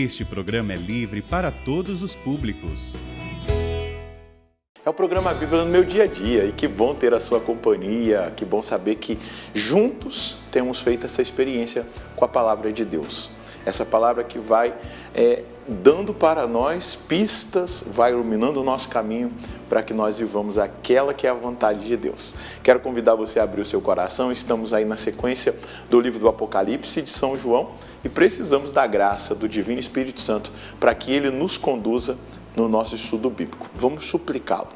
Este programa é livre para todos os públicos. É o programa Bíblia no meu dia a dia e que bom ter a sua companhia, que bom saber que juntos temos feito essa experiência com a palavra de Deus. Essa palavra que vai dando para nós pistas, vai iluminando o nosso caminho para que nós vivamos aquela que é a vontade de Deus. Quero convidar você a abrir o seu coração, estamos aí na sequência do livro do Apocalipse de São João e precisamos da graça do Divino Espírito Santo para que ele nos conduza no nosso estudo bíblico. Vamos suplicá-lo.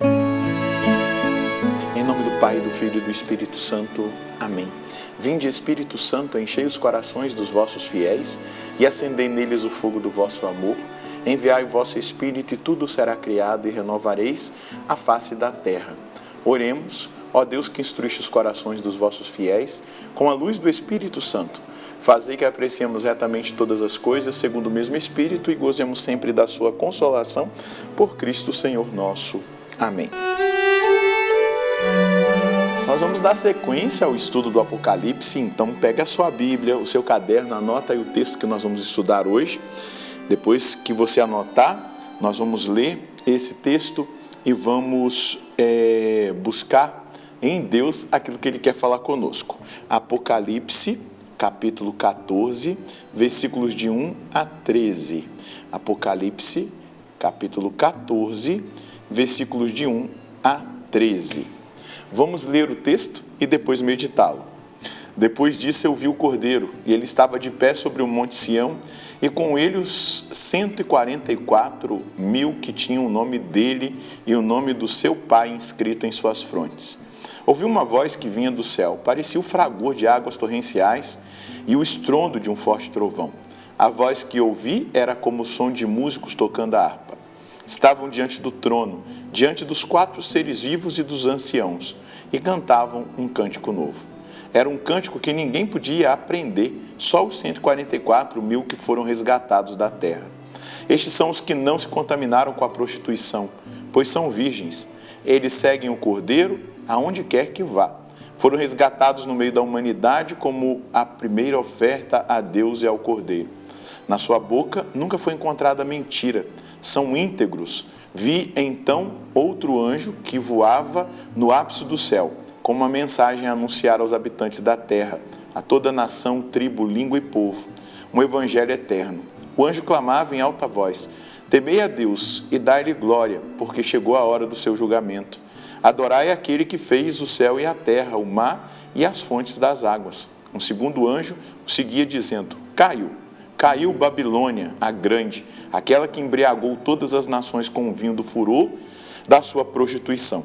Em nome do Pai, do Filho e do Espírito Santo. Amém. Vinde, Espírito Santo, enchei os corações dos vossos fiéis e acendei neles o fogo do vosso amor. Enviai o vosso Espírito e tudo será criado e renovareis a face da terra. Oremos, ó Deus que instruíste os corações dos vossos fiéis, com a luz do Espírito Santo. Fazei que apreciemos retamente todas as coisas, segundo o mesmo Espírito, e gozemos sempre da sua consolação, por Cristo Senhor nosso. Amém. Nós vamos dar sequência ao estudo do Apocalipse, então pega a sua Bíblia, o seu caderno, anota aí o texto que nós vamos estudar hoje. Depois que você anotar, nós vamos ler esse texto e vamos buscar em Deus aquilo que Ele quer falar conosco. Apocalipse, capítulo 14, versículos de 1 a 13. Apocalipse, capítulo 14, versículos de 1 a 13. Vamos ler o texto e depois meditá-lo. Depois disso eu vi o Cordeiro, e ele estava de pé sobre o monte Sião, e com ele os 144.000 que tinham o nome dele e o nome do seu pai inscrito em suas frontes. Ouvi uma voz que vinha do céu, parecia o fragor de águas torrenciais e o estrondo de um forte trovão. A voz que ouvi era como o som de músicos tocando a harpa. Estavam diante do trono, diante dos 4 seres vivos e dos anciãos, e cantavam um cântico novo. Era um cântico que ninguém podia aprender, só os 144.000 que foram resgatados da terra. Estes são os que não se contaminaram com a prostituição, pois são virgens. Eles seguem o Cordeiro aonde quer que vá. Foram resgatados no meio da humanidade como a primeira oferta a Deus e ao Cordeiro. Na sua boca nunca foi encontrada mentira. São íntegros. Vi então outro anjo que voava no ápice do céu, com uma mensagem a anunciar aos habitantes da terra, a toda nação, tribo, língua e povo, um evangelho eterno. O anjo clamava em alta voz: temei a Deus e dai-lhe glória, porque chegou a hora do seu julgamento. Adorai aquele que fez o céu e a terra, o mar e as fontes das águas. Um segundo anjo o seguia dizendo: Caiu Babilônia, a grande, aquela que embriagou todas as nações com o vinho do furor da sua prostituição.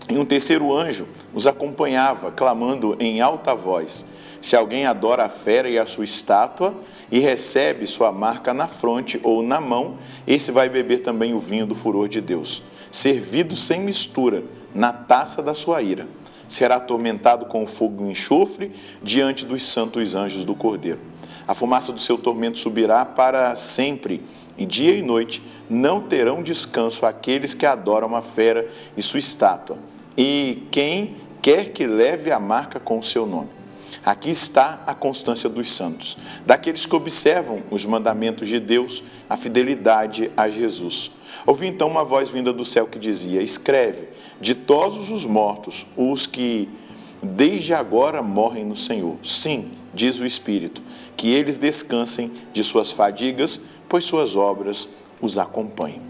E um terceiro anjo os acompanhava, clamando em alta voz: se alguém adora a fera e a sua estátua e recebe sua marca na fronte ou na mão, esse vai beber também o vinho do furor de Deus, servido sem mistura na taça da sua ira. Será atormentado com o fogo e enxofre diante dos santos anjos do Cordeiro. A fumaça do seu tormento subirá para sempre, e dia e noite não terão descanso aqueles que adoram a fera e sua estátua, e quem quer que leve a marca com o seu nome. Aqui está a constância dos santos, daqueles que observam os mandamentos de Deus, a fidelidade a Jesus. Ouvi então uma voz vinda do céu que dizia: escreve, ditosos os mortos, os que desde agora morrem no Senhor. Sim, diz o Espírito, que eles descansem de suas fadigas, pois suas obras os acompanham.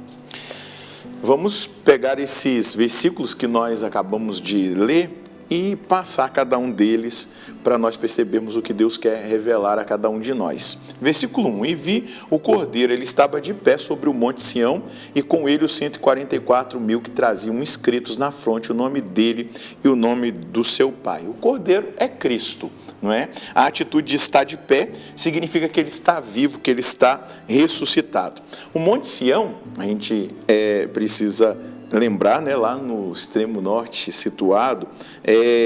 Vamos pegar esses versículos que nós acabamos de ler e passar cada um deles para nós percebermos o que Deus quer revelar a cada um de nós. Versículo 1. E vi o Cordeiro, ele estava de pé sobre o monte Sião, e com ele os 144.000 que traziam inscritos na fronte o nome dele e o nome do seu pai. O Cordeiro é Cristo, não é? A atitude de estar de pé significa que ele está vivo, que ele está ressuscitado. O monte Sião, a gente precisa lembrar, né, lá no extremo norte situado,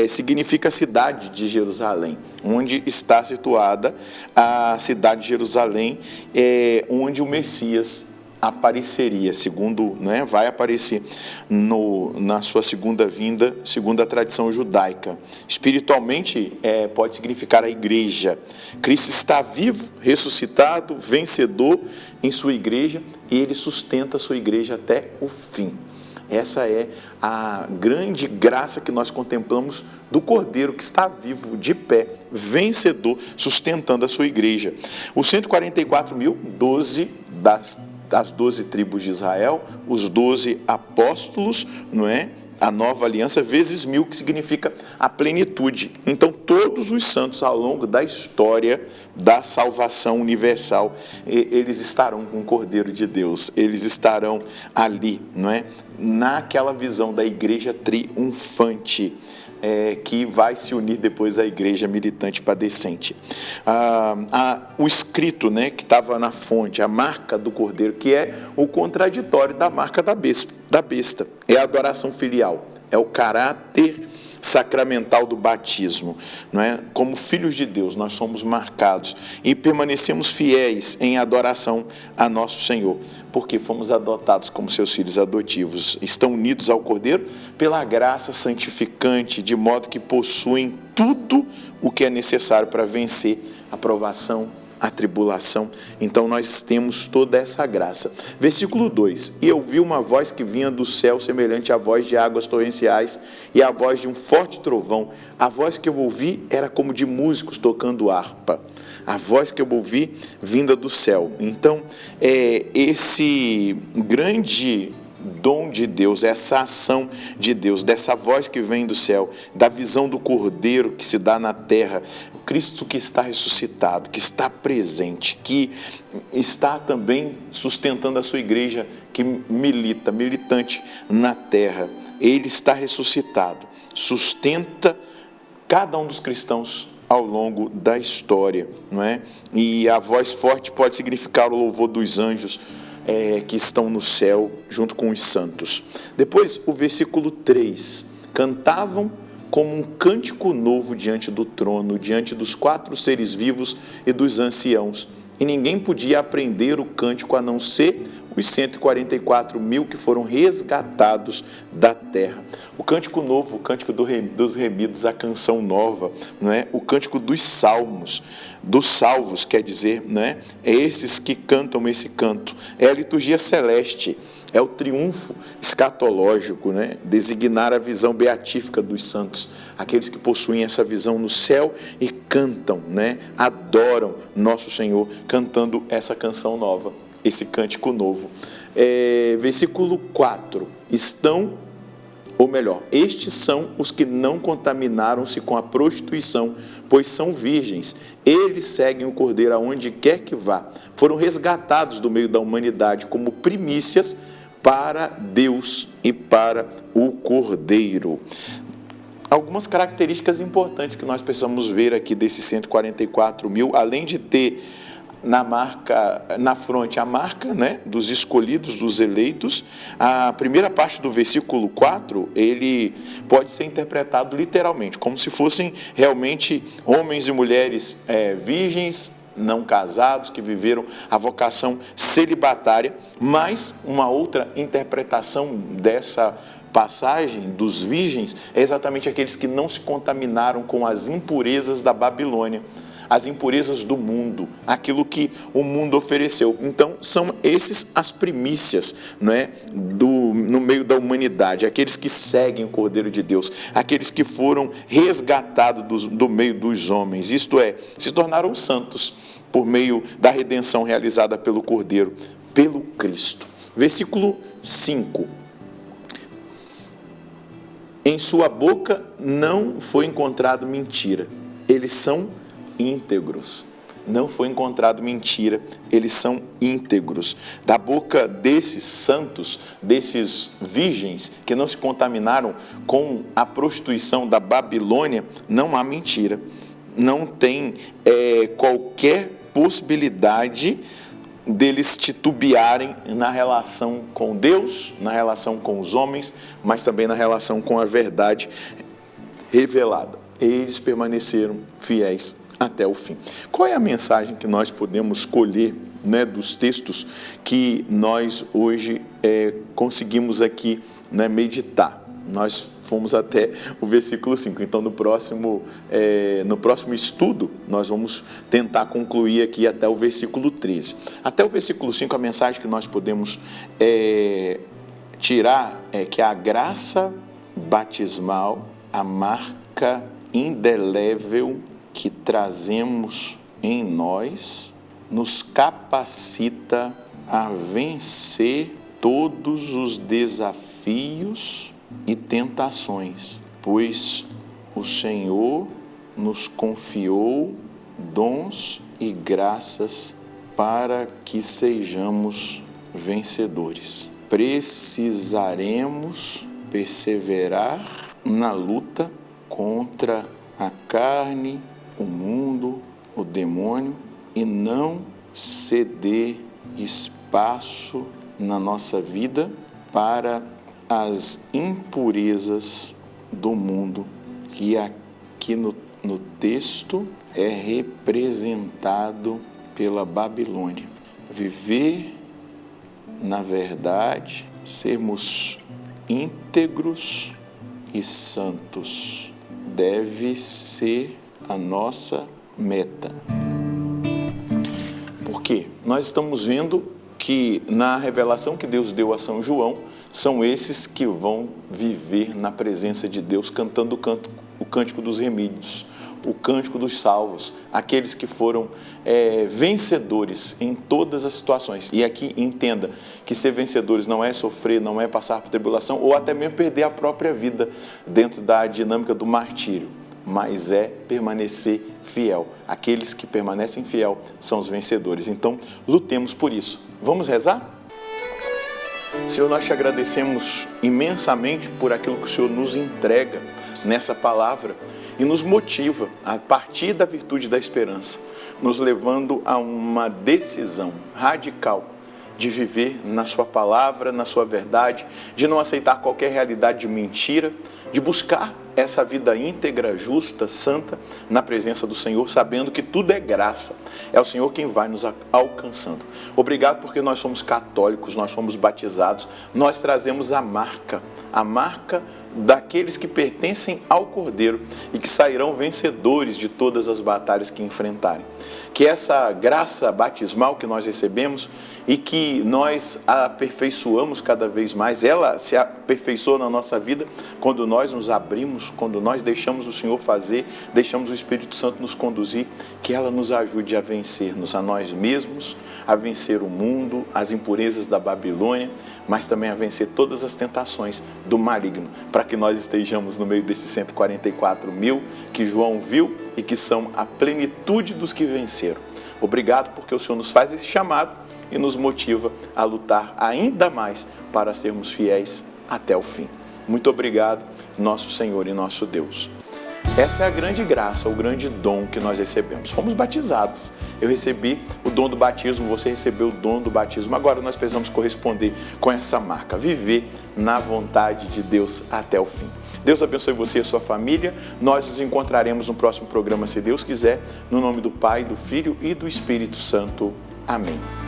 significa a cidade de Jerusalém, onde está situada a cidade de Jerusalém, onde o Messias apareceria, segundo, vai aparecer na sua segunda vinda, segundo a tradição judaica. Espiritualmente, pode significar a igreja. Cristo está vivo, ressuscitado, vencedor em sua igreja, e ele sustenta a sua igreja até o fim. Essa é a grande graça que nós contemplamos do Cordeiro que está vivo, de pé, vencedor, sustentando a sua igreja. Os 144.000, 12 das 12 tribos de Israel, os 12 apóstolos, a nova aliança, vezes 1000, que significa a plenitude. Então, todos os santos ao longo da história da salvação universal, eles estarão com o Cordeiro de Deus, eles estarão ali, naquela visão da igreja triunfante, que vai se unir depois à igreja militante padecente. O escrito, que estava na fonte, a marca do Cordeiro, que é o contraditório da marca da besta, é a adoração filial, é o caráter sacramental do batismo, Como filhos de Deus, nós somos marcados e permanecemos fiéis em adoração a nosso Senhor, porque fomos adotados como seus filhos adotivos. Estão unidos ao Cordeiro pela graça santificante, de modo que possuem tudo o que é necessário para vencer a provação, a tribulação. Então nós temos toda essa graça. Versículo 2: E eu vi uma voz que vinha do céu, semelhante à voz de águas torrenciais e à voz de um forte trovão. A voz que eu ouvi era como de músicos tocando harpa. A voz que eu ouvi vinda do céu. Então, esse grande dom de Deus, essa ação de Deus, dessa voz que vem do céu, da visão do Cordeiro que se dá na terra, Cristo que está ressuscitado, que está presente, que está também sustentando a sua igreja, que militante na terra. Ele está ressuscitado, sustenta cada um dos cristãos ao longo da história, E a voz forte pode significar o louvor dos anjos, que estão no céu junto com os santos. Depois, o versículo 3: Cantavam como um cântico novo diante do trono, diante dos 4 seres vivos e dos anciãos. E ninguém podia aprender o cântico a não ser os 144.000 que foram resgatados da terra. O cântico novo, o cântico dos remidos, a canção nova, O cântico dos salmos, dos salvos, quer dizer, É esses que cantam esse canto. É a liturgia celeste, é o triunfo escatológico, Designar a visão beatífica dos santos, aqueles que possuem essa visão no céu e cantam, Adoram nosso Senhor, cantando essa canção nova, esse cântico novo. Versículo 4: estes são os que não contaminaram-se com a prostituição, pois são virgens. Eles seguem o Cordeiro aonde quer que vá. Foram resgatados do meio da humanidade como primícias para Deus e para o Cordeiro. Algumas características importantes que nós precisamos ver aqui desses 144.000, além de ter na fronte a marca, dos escolhidos, dos eleitos. A primeira parte do versículo 4, ele pode ser interpretado literalmente, como se fossem realmente homens e mulheres virgens, não casados, que viveram a vocação celibatária. Mas uma outra interpretação dessa passagem dos virgens é exatamente aqueles que não se contaminaram com as impurezas da Babilônia, as impurezas do mundo, aquilo que o mundo ofereceu. Então, são esses as primícias, no meio da humanidade, aqueles que seguem o Cordeiro de Deus, aqueles que foram resgatados do meio dos homens, isto é, se tornaram santos por meio da redenção realizada pelo Cordeiro, pelo Cristo. Versículo 5: Em sua boca não foi encontrado mentira, eles são íntegros. Não foi encontrado mentira, eles são íntegros. Da boca desses santos, desses virgens que não se contaminaram com a prostituição da Babilônia, não há mentira. Não tem qualquer possibilidade deles titubearem na relação com Deus, na relação com os homens, mas também na relação com a verdade revelada. Eles permaneceram fiéis até o fim. Qual é a mensagem que nós podemos colher né, dos textos que nós hoje conseguimos aqui, né, meditar. Nós fomos até o versículo 5, então no próximo estudo nós vamos tentar concluir aqui até o versículo 13. Até o versículo 5, a mensagem que nós podemos tirar é que a graça batismal, a marca indelével que trazemos em nós, nos capacita a vencer todos os desafios e tentações, pois o Senhor nos confiou dons e graças para que sejamos vencedores. Precisaremos perseverar na luta contra a carne, o mundo, o demônio e não ceder espaço na nossa vida para as impurezas do mundo, que aqui no texto é representado pela Babilônia. Viver na verdade, sermos íntegros e santos deve ser a nossa meta. Por quê? Nós estamos vendo que na revelação que Deus deu a São João, são esses que vão viver na presença de Deus, cantando o cântico dos remídios, o cântico dos salvos, aqueles que foram vencedores em todas as situações. E aqui entenda que ser vencedores não é sofrer, não é passar por tribulação, ou até mesmo perder a própria vida dentro da dinâmica do martírio, mas é permanecer fiel. Aqueles que permanecem fiel são os vencedores. Então, lutemos por isso. Vamos rezar? Senhor, nós te agradecemos imensamente por aquilo que o Senhor nos entrega nessa palavra e nos motiva a partir da virtude da esperança, nos levando a uma decisão radical de viver na sua palavra, na sua verdade, de não aceitar qualquer realidade de mentira, de buscar essa vida íntegra, justa, santa, na presença do Senhor, sabendo que tudo é graça. É o Senhor quem vai nos alcançando. Obrigado porque nós somos católicos, nós somos batizados, nós trazemos a marca daqueles que pertencem ao Cordeiro e que sairão vencedores de todas as batalhas que enfrentarem. Que essa graça batismal que nós recebemos e que nós aperfeiçoamos cada vez mais, ela se aperfeiçoa na nossa vida quando nós nos abrimos, quando nós deixamos o Senhor fazer, deixamos o Espírito Santo nos conduzir, que ela nos ajude a vencermos a nós mesmos, a vencer o mundo, as impurezas da Babilônia, mas também a vencer todas as tentações do maligno, para que nós estejamos no meio desses 144 mil que João viu e que são a plenitude dos que venceram. Obrigado porque o Senhor nos faz esse chamado e nos motiva a lutar ainda mais para sermos fiéis até o fim. Muito obrigado, nosso Senhor e nosso Deus. Essa é a grande graça, o grande dom que nós recebemos. Fomos batizados. Eu recebi o dom do batismo, você recebeu o dom do batismo. Agora nós precisamos corresponder com essa marca, viver na vontade de Deus até o fim. Deus abençoe você e a sua família. Nós nos encontraremos no próximo programa, se Deus quiser, no nome do Pai, do Filho e do Espírito Santo. Amém.